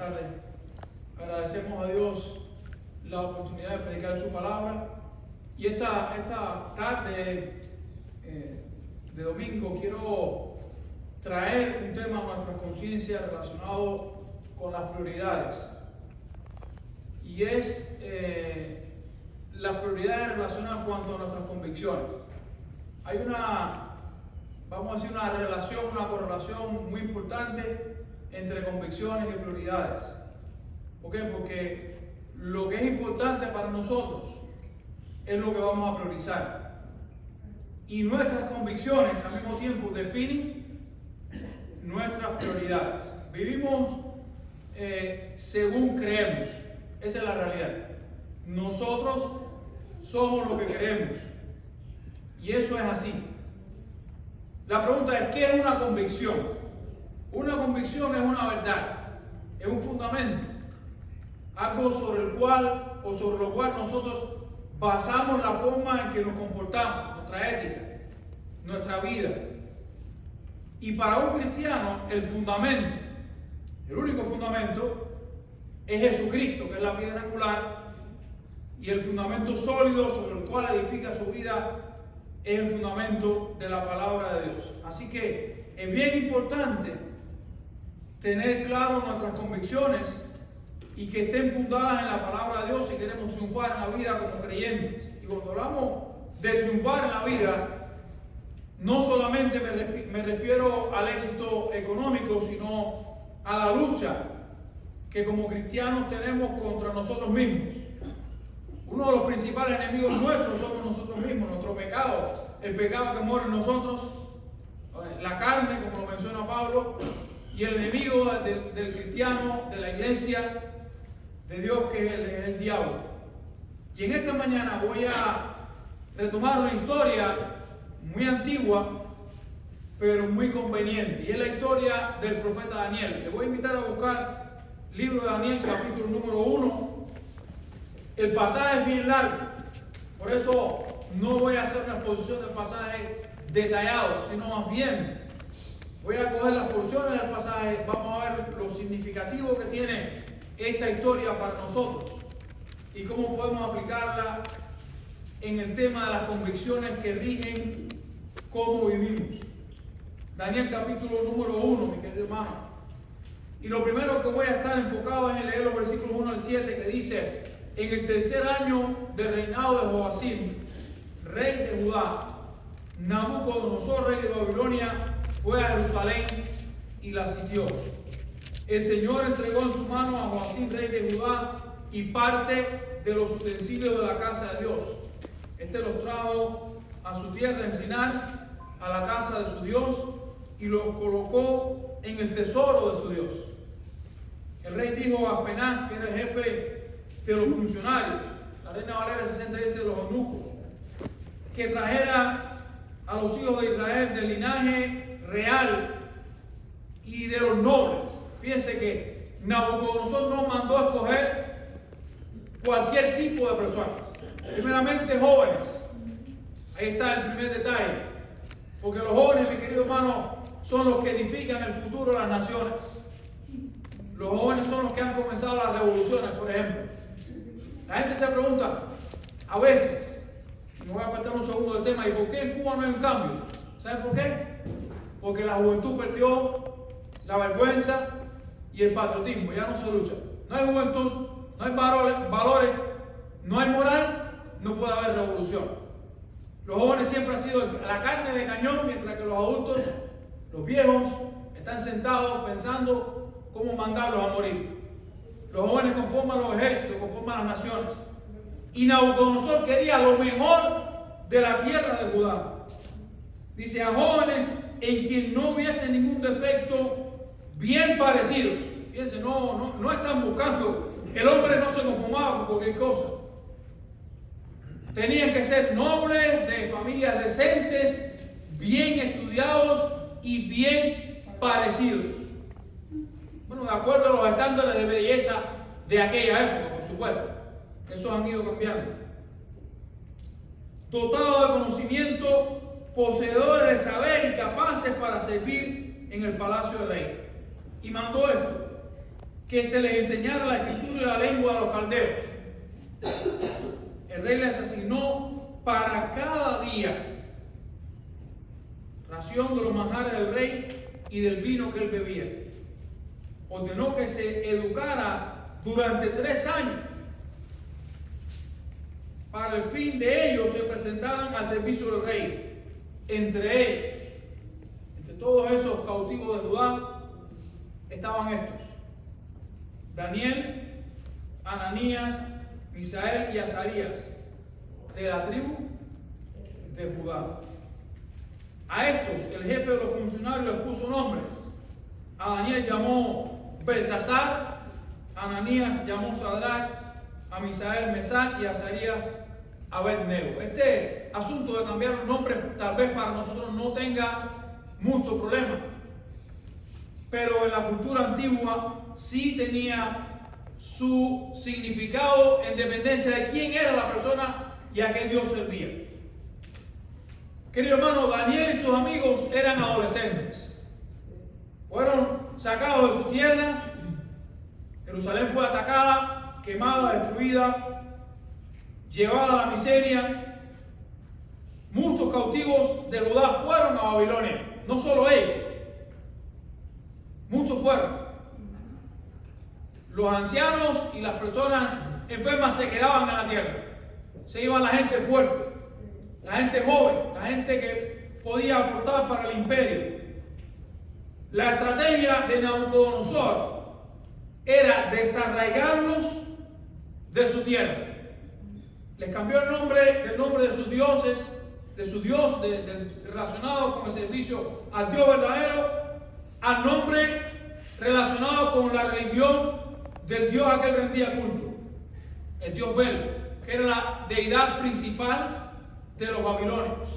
tardes. Agradecemos a Dios la oportunidad de predicar su palabra. Y esta tarde de domingo quiero traer un tema a nuestra conciencia relacionado con las prioridades. Y es las prioridades relacionadas en cuanto a nuestras convicciones. Hay una relación, una correlación muy importante entre convicciones y prioridades. ¿Por qué? Porque lo que es importante para nosotros es lo que vamos a priorizar. Y nuestras convicciones al mismo tiempo definen nuestras prioridades. Vivimos según creemos. Esa es la realidad. Nosotros somos lo que queremos. Y eso es así. La pregunta es, ¿qué es una convicción? Una convicción es una verdad, es un fundamento, algo sobre lo cual nosotros basamos la forma en que nos comportamos, nuestra ética, nuestra vida. Y para un cristiano, el único fundamento, es Jesucristo, que es la piedra angular, y el fundamento sólido sobre el cual edifica su vida es el fundamento de la palabra de Dios. Así que es bien importante tener claro nuestras convicciones y que estén fundadas en la palabra de Dios si queremos triunfar en la vida como creyentes. Y cuando hablamos de triunfar en la vida, no solamente me refiero al éxito económico, sino a la lucha que como cristianos tenemos contra nosotros mismos. Uno de los principales enemigos nuestros somos nosotros mismos, nuestro pecado, el pecado que mora en nosotros, la carne, como lo menciona Pablo, y el enemigo del cristiano, de la iglesia, de Dios, que es el diablo. Y en esta mañana voy a retomar una historia muy antigua, pero muy conveniente, y es la historia del profeta Daniel. Le voy a invitar a buscar el libro de Daniel, capítulo número 1. El pasaje es bien largo, por eso no voy a hacer una exposición del pasaje detallado, sino más bien voy a coger las porciones del pasaje, vamos a ver lo significativo que tiene esta historia para nosotros y cómo podemos aplicarla en el tema de las convicciones que rigen cómo vivimos. Daniel capítulo número 1, mi querido hermano. Y lo primero que voy a estar enfocado es en leer los versículos 1 al 7, que dice: en el tercer año del reinado de Joacim, rey de Judá, Nabucodonosor, rey de Babilonia, fue a Jerusalén y la sitió. El Señor entregó en su mano a Joacim, rey de Judá, y parte de los utensilios de la casa de Dios. Este los trajo a su tierra en Sinar, a la casa de su Dios, y los colocó en el tesoro de su Dios. El rey dijo a Aspenaz, que era el jefe de los funcionarios, la Reina Valera 60 dice de los eunucos, que trajera a los hijos de Israel del linaje real y de los nobles. Fíjense que Nabucodonosor no mandó a escoger cualquier tipo de personas, primeramente jóvenes. Ahí está el primer detalle, porque los jóvenes, mi querido hermano, son los que edifican el futuro de las naciones. Los jóvenes son los que han comenzado las revoluciones, por ejemplo. La gente se pregunta a veces, y me voy a apartar un segundo del tema, ¿y por qué en Cuba no hay un cambio? ¿Saben por qué? Porque la juventud perdió la vergüenza y el patriotismo, ya no se lucha. No hay juventud, no hay valores, no hay moral, no puede haber revolución. Los jóvenes siempre han sido la carne de cañón, mientras que los adultos, los viejos, están sentados pensando cómo mandarlos a morir. Los jóvenes conforman los ejércitos, conforman las naciones. Y Nabucodonosor quería lo mejor de la tierra de Judá. Dice, a jóvenes en quien no hubiese ningún defecto, bien parecidos. Fíjense, no están buscando. El hombre no se conformaba con cualquier cosa. Tenían que ser nobles, de familias decentes, bien estudiados y bien parecidos. Bueno, de acuerdo a los estándares de belleza de aquella época, por supuesto. Esos han ido cambiando. Dotados de conocimiento, poseedores de saber y capaces para servir en el palacio del rey. Y mandó esto: que se les enseñara la escritura y la lengua de los caldeos. El rey les asignó para cada día ración de los manjares del rey y del vino que él bebía. Ordenó que se educara durante 3 años, para el fin de ellos se presentaran al servicio del rey. Entre ellos, entre todos esos cautivos de Judá, estaban estos: Daniel, Ananías, Misael y Azarías, de la tribu de Judá. A estos el jefe de los funcionarios les puso nombres. A Daniel llamó Belsasar, a Ananías llamó Sadrach, a Misael Mesac y a Azarías Abednego. Este asunto de cambiar los nombres tal vez para nosotros no tenga mucho problema, pero en la cultura antigua sí tenía su significado en dependencia de quién era la persona y a qué Dios servía. Querido hermano, Daniel y sus amigos eran adolescentes. Fueron sacados de su tierra. Jerusalén fue atacada, quemada, destruida, llevada a la miseria. Muchos cautivos de Judá fueron a Babilonia. No solo ellos, muchos fueron. Los ancianos y las personas enfermas se quedaban en la tierra. Se iba la gente fuerte, la gente joven, la gente que podía aportar para el imperio. La estrategia de Nabucodonosor era desarraigarlos de su tierra. Les cambió el nombre del nombre de sus dioses, de su Dios relacionado con el servicio al Dios verdadero, al nombre relacionado con la religión del Dios a que él rendía culto, el Dios Bel, que era la deidad principal de los babilonios.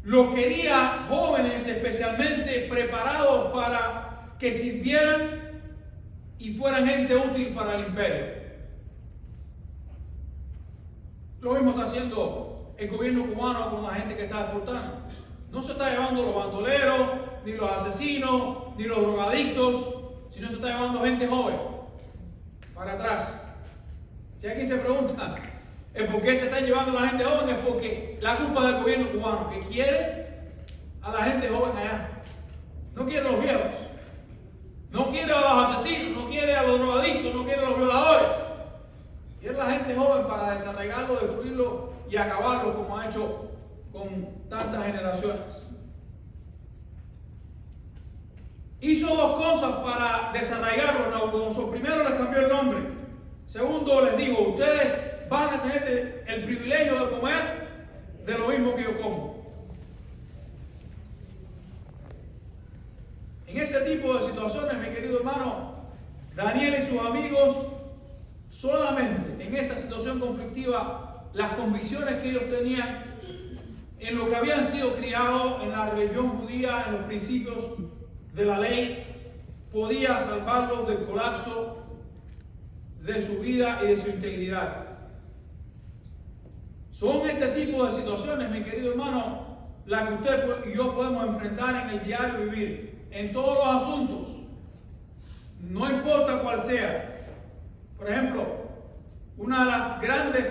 Los quería jóvenes especialmente preparados para que sirvieran y fueran gente útil para el imperio. Lo mismo está haciendo el gobierno cubano con la gente que está exportando. No se está llevando los bandoleros, ni los asesinos, ni los drogadictos, sino se está llevando gente joven para atrás. Si alguien se pregunta el por qué se está llevando a la gente joven, es porque la culpa del gobierno cubano, que quiere a la gente joven allá. No quiere a los viejos, no quiere a los asesinos, no quiere a los drogadictos, no quiere a los violadores. Quiere a la gente joven para desarraigarlo, destruirlo y acabarlo, como ha hecho con tantas generaciones. Hizo 2 cosas para desarraigarlo Nabucodonosor. Primero, les cambió el nombre. Segundo, les digo, ustedes van a tener el privilegio de comer de lo mismo que yo como. En ese tipo de situaciones, mi querido hermano, Daniel y sus amigos, solamente en esa situación conflictiva, las convicciones que ellos tenían en lo que habían sido criados en la religión judía, en los principios de la ley, podía salvarlos del colapso de su vida y de su integridad. Son este tipo de situaciones, mi querido hermano, las que usted y yo podemos enfrentar en el diario vivir, en todos los asuntos, no importa cuál sea. Por ejemplo, una de las grandes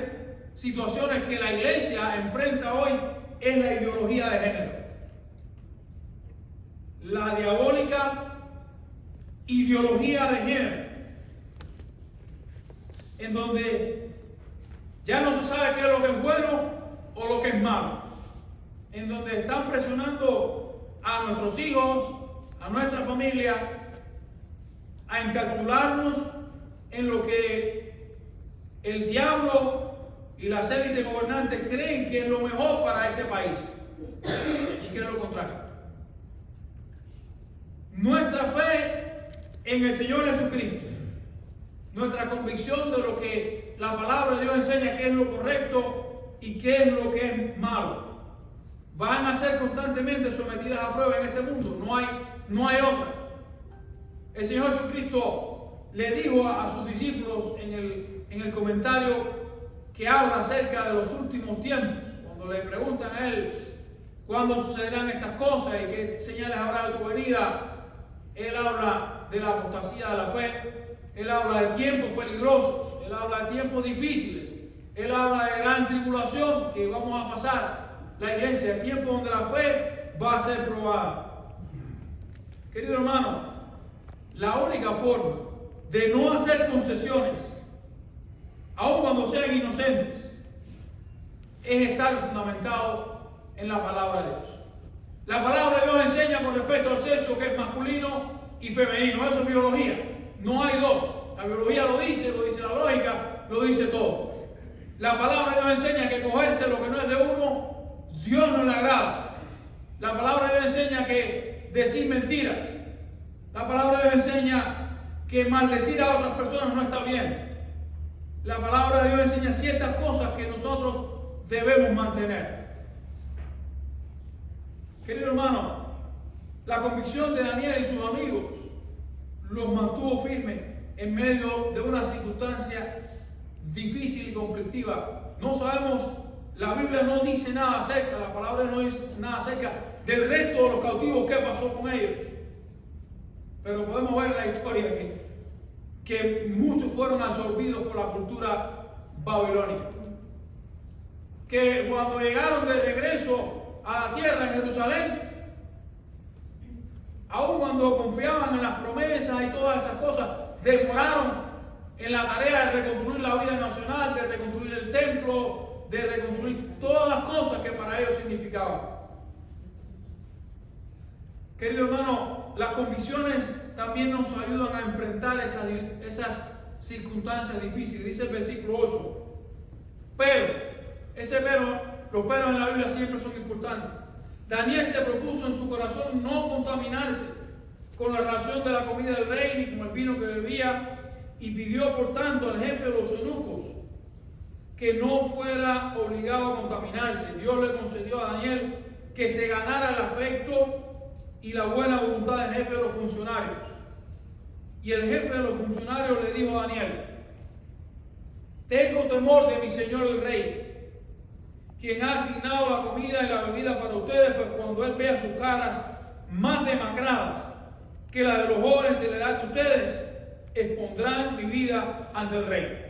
situaciones que la iglesia enfrenta hoy es la ideología de género. La diabólica ideología de género, en donde ya no se sabe qué es lo que es bueno o lo que es malo, en donde están presionando a nuestros hijos, a nuestra familia, a encapsularnos en lo que el diablo y las élites gobernantes creen que es lo mejor para este país, y que es lo contrario. Nuestra fe en el Señor Jesucristo, nuestra convicción de lo que la palabra de Dios enseña que es lo correcto y qué es lo que es malo, van a ser constantemente sometidas a prueba en este mundo. No hay otra. El Señor Jesucristo le dijo a sus discípulos en el comentario que habla acerca de los últimos tiempos, cuando le preguntan a él cuándo sucederán estas cosas y qué señales habrá de tu venida, Él habla de la apostasía de la fe, Él habla de tiempos peligrosos, Él habla de tiempos difíciles, Él habla de gran tribulación que vamos a pasar la iglesia, tiempos donde la fe va a ser probada. Querido hermano, la única forma de no hacer concesiones, aun cuando sean inocentes, es estar fundamentado en la palabra de Dios. La palabra de Dios enseña con respecto al sexo que es masculino y femenino. Eso es biología. No hay dos. La biología lo dice la lógica, lo dice todo. La palabra de Dios enseña que cogerse lo que no es de uno, Dios no le agrada. La palabra de Dios enseña que decir mentiras. La palabra de Dios enseña que maldecir a otras personas no está bien. La palabra de Dios enseña ciertas cosas que nosotros debemos mantener. Querido hermano, la convicción de Daniel y sus amigos los mantuvo firmes en medio de una circunstancia difícil y conflictiva. No sabemos, la Biblia no dice nada acerca, la palabra no dice nada acerca del resto de los cautivos, qué pasó con ellos. Pero podemos ver en la historia que muchos fueron absorbidos por la cultura babilónica. Que cuando llegaron de regreso a la tierra en Jerusalén, aun cuando confiaban en las promesas y todas esas cosas, demoraron en la tarea de reconstruir la vida nacional, de reconstruir el templo, de reconstruir todas las cosas que para ellos significaban. Querido hermano, las convicciones también nos ayudan a enfrentar esas circunstancias difíciles. Dice el versículo 8. Los peros en la Biblia siempre son importantes. Daniel se propuso en su corazón no contaminarse con la ración de la comida del rey ni con el vino que bebía, y pidió por tanto al jefe de los eunucos que no fuera obligado a contaminarse. Dios le concedió a Daniel que se ganara el afecto y la buena voluntad del jefe de los funcionarios. Y el jefe de los funcionarios le dijo a Daniel: tengo temor de mi señor el rey, quien ha asignado la comida y la bebida para ustedes, pues cuando él vea sus caras más demacradas que la de los jóvenes de la edad de ustedes, expondrán mi vida ante el rey.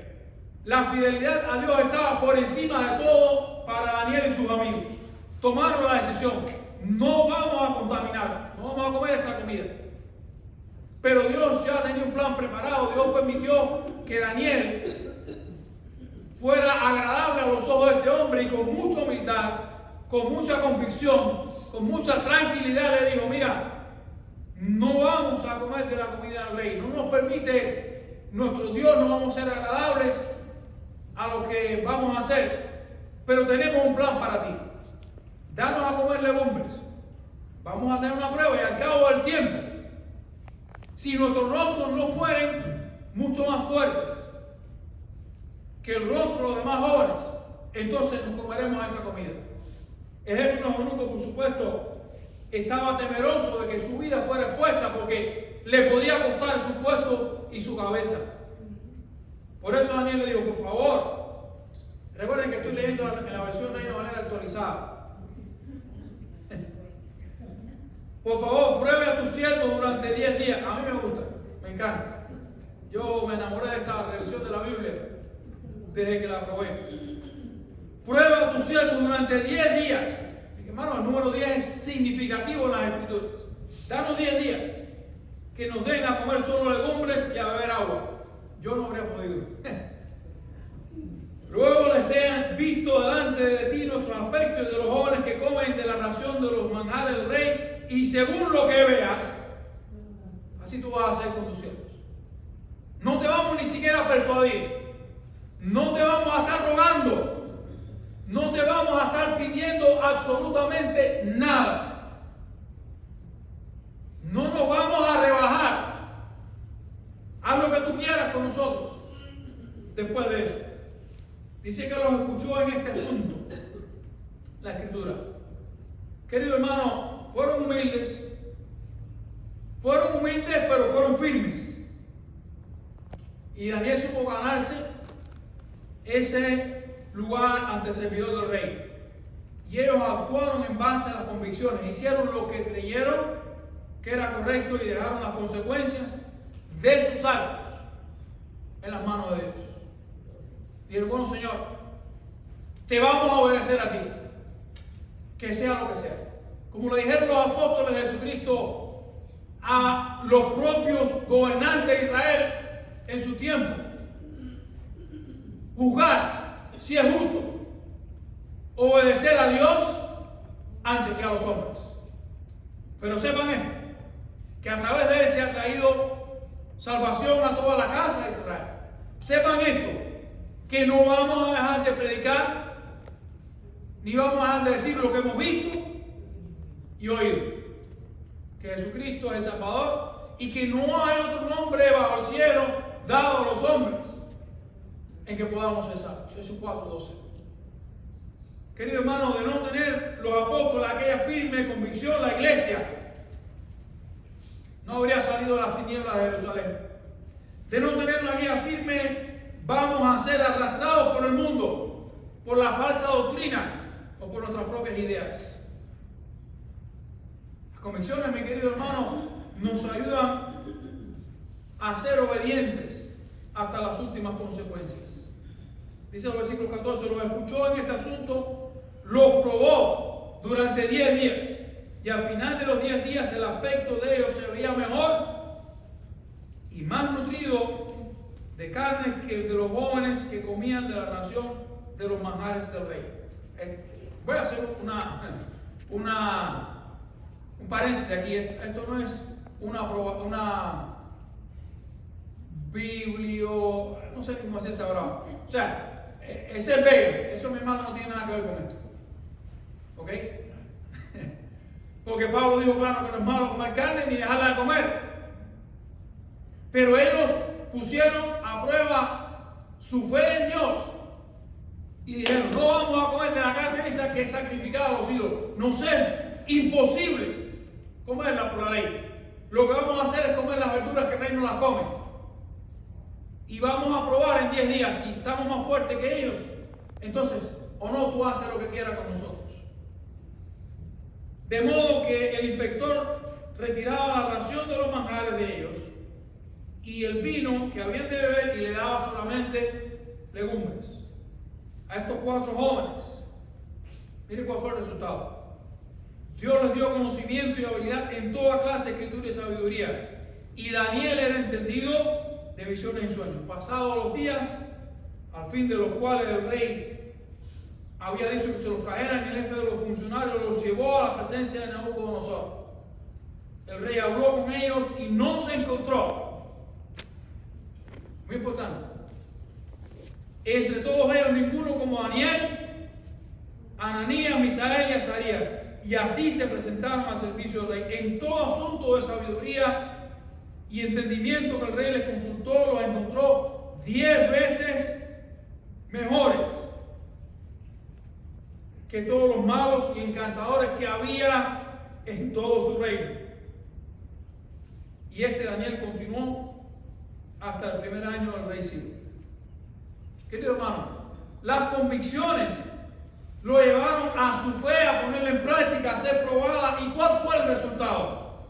La fidelidad a Dios estaba por encima de todo para Daniel y sus amigos. Tomaron la decisión: no vamos a contaminarnos, no vamos a comer esa comida. Pero Dios ya tenía un plan preparado. Dios permitió que Daniel fuera agradable a los ojos de este hombre, y con mucha humildad, con mucha convicción, con mucha tranquilidad le dijo: mira, no vamos a comer de la comida del rey, no nos permite nuestro Dios, no vamos a ser agradables a lo que vamos a hacer, pero tenemos un plan para ti. Danos a comer legumbres, vamos a tener una prueba, y al cabo del tiempo, si nuestros rostros no fueren mucho más fuertes que el rostro de los demás jóvenes, entonces nos comeremos esa comida. El jefe de los eunucos, por supuesto, estaba temeroso de que su vida fuera expuesta, porque le podía costar su puesto y su cabeza. Por eso Daniel le dijo: por favor, recuerden que estoy leyendo en la versión Reina Valera actualizada. Por favor, pruebe a tu siervo durante 10 días. A mí me gusta, me encanta. Yo me enamoré de esta revisión de la Biblia desde que la probé. Prueba a tu siervo durante 10 días. Hermano, el número 10 es significativo en las Escrituras. Danos 10 días que nos den a comer solo legumbres y a beber agua. Yo no habría podido. Luego les sean visto delante de ti nuestros aspectos y de los jóvenes que comen de la ración de los manjares del rey, y según lo que veas, así tú vas a hacer con tus siervos. No te vamos ni siquiera a persuadir, no te vamos a estar rogando, no te vamos a estar pidiendo absolutamente nada. No nos vamos a rebajar. Haz lo que tú quieras con nosotros. Después de eso, dice que los escuchó en este asunto la Escritura. Querido hermano, fueron humildes, pero fueron firmes. Y Daniel supo ganarse ese lugar ante el servidor del rey. Y ellos actuaron en base a las convicciones, hicieron lo que creyeron que era correcto y dejaron las consecuencias de sus actos en las manos de Dios. Dijeron, bueno, Señor, te vamos a obedecer a ti, que sea lo que sea. Como le dijeron los apóstoles de Jesucristo a los propios gobernantes de Israel en su tiempo, juzgar si es justo obedecer a Dios antes que a los hombres. Pero sepan esto, que a través de él se ha traído salvación a toda la casa de Israel. Sepan esto, que no vamos a dejar de predicar, ni vamos a dejar de decir lo que hemos visto y oído, que Jesucristo es el Salvador y que no hay otro nombre bajo el cielo dado a los hombres en que podamos ser salvos. Jesús 4:12. Querido hermano, de no tener los apóstoles aquella firme convicción, la iglesia no habría salido de las tinieblas de Jerusalén. De no tener aquella firme, vamos a ser arrastrados por el mundo, por la falsa doctrina o por nuestras propias ideas. Las convicciones, mi querido hermano, nos ayudan a ser obedientes hasta las últimas consecuencias. Dice el versículo 14, los escuchó en este asunto, los probó durante 10 días. Y al final de los 10 días el aspecto de ellos se veía mejor y más nutrido de carne que el de los jóvenes que comían de la ración de los manjares del rey. Voy a hacer un paréntesis aquí. Esto no es una biblio, no sé cómo se sabrá. O sea, es el bello. Eso, mi hermano, no tiene nada que ver con esto. ¿Ok? Porque Pablo dijo claro que no es malo comer carne ni dejarla de comer. Pero ellos pusieron a prueba su fe en Dios y dijeron, no vamos a comer de la carne esa que es sacrificada a los ídolos. No sé, imposible comerla por la ley. Lo que vamos a hacer es comer las verduras que el rey no las come. Y vamos a probar en 10 días si estamos más fuertes que ellos. Entonces, o no, tú haces lo que quieras con nosotros. De modo que el inspector retiraba la ración de los manjares de ellos y el vino que habían de beber y le daba solamente legumbres a estos 4 jóvenes. Miren cuál fue el resultado. Dios les dio conocimiento y habilidad en toda clase de escritura y sabiduría. Y Daniel era entendido de visiones y sueños. Pasados los días, al fin de los cuales el rey había dicho que se los trajeran, el jefe de los funcionarios los llevó a la presencia de Nabucodonosor. El rey habló con ellos y no se encontró. Muy importante. Entre todos ellos ninguno como Daniel, Ananías, Misael y Azarías. Y así se presentaron al servicio del rey. En todo asunto de sabiduría y entendimiento que el rey les consultó, los encontró 10 veces mejores que todos los magos y encantadores que había en todo su reino. Y Daniel continuó hasta el primer año del rey Ciro. Querido hermano, las convicciones lo llevaron a su fe, a ponerla en práctica, a ser probada. ¿Y cuál fue el resultado?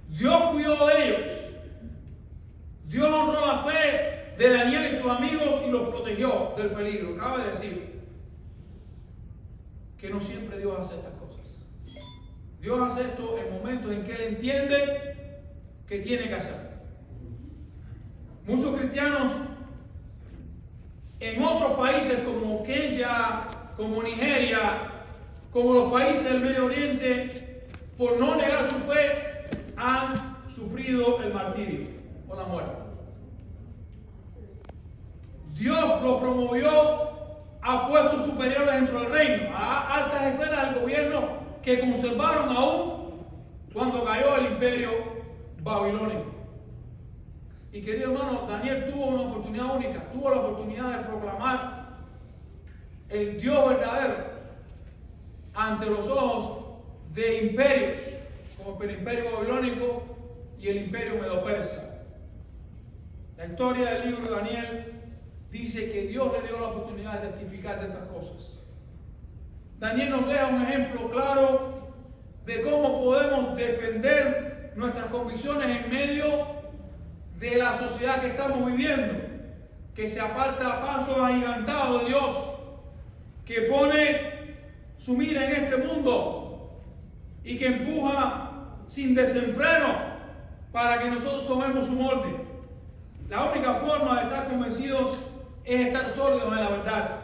Dios cuidó de ellos. Dios honró la fe de Daniel y sus amigos y los protegió del peligro. Acaba de decir que no siempre Dios hace estas cosas. Dios hace esto en momentos en que Él entiende que tiene que hacer. Muchos cristianos en otros países como Kenia, como Nigeria, como los países del Medio Oriente, por no negar su fe, han sufrido el martirio o la muerte. Dios los promovió a puestos superiores dentro del reino, a altas esferas del gobierno que conservaron aún cuando cayó el imperio babilónico. Y querido hermano, Daniel tuvo una oportunidad única, tuvo la oportunidad de proclamar el Dios verdadero ante los ojos de imperios como el imperio babilónico y el imperio medo-persa. La historia del libro de Daniel dice que Dios le dio la oportunidad de testificar de estas cosas. Daniel nos deja un ejemplo claro de cómo podemos defender nuestras convicciones en medio de la sociedad que estamos viviendo, que se aparta a pasos agigantados de Dios, que pone su mira en este mundo y que empuja sin desenfreno para que nosotros tomemos su molde. La única forma de estar convencidos es estar sólidos en la verdad.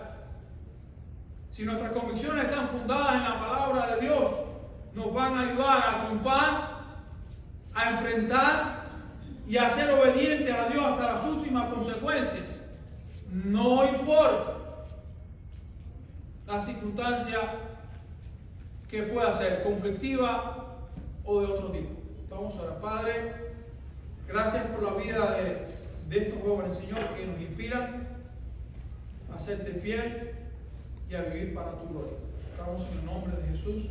Si nuestras convicciones están fundadas en la palabra de Dios, nos van a ayudar a triunfar, a enfrentar y a ser obedientes a Dios hasta las últimas consecuencias. No importa la circunstancia que pueda ser conflictiva o de otro tipo. Vamos a orar. Padre, gracias por la vida de estos jóvenes, Señor, que nos inspiran a serte fiel y a vivir para tu gloria. Oramos en el nombre de Jesús.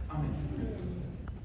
Amén.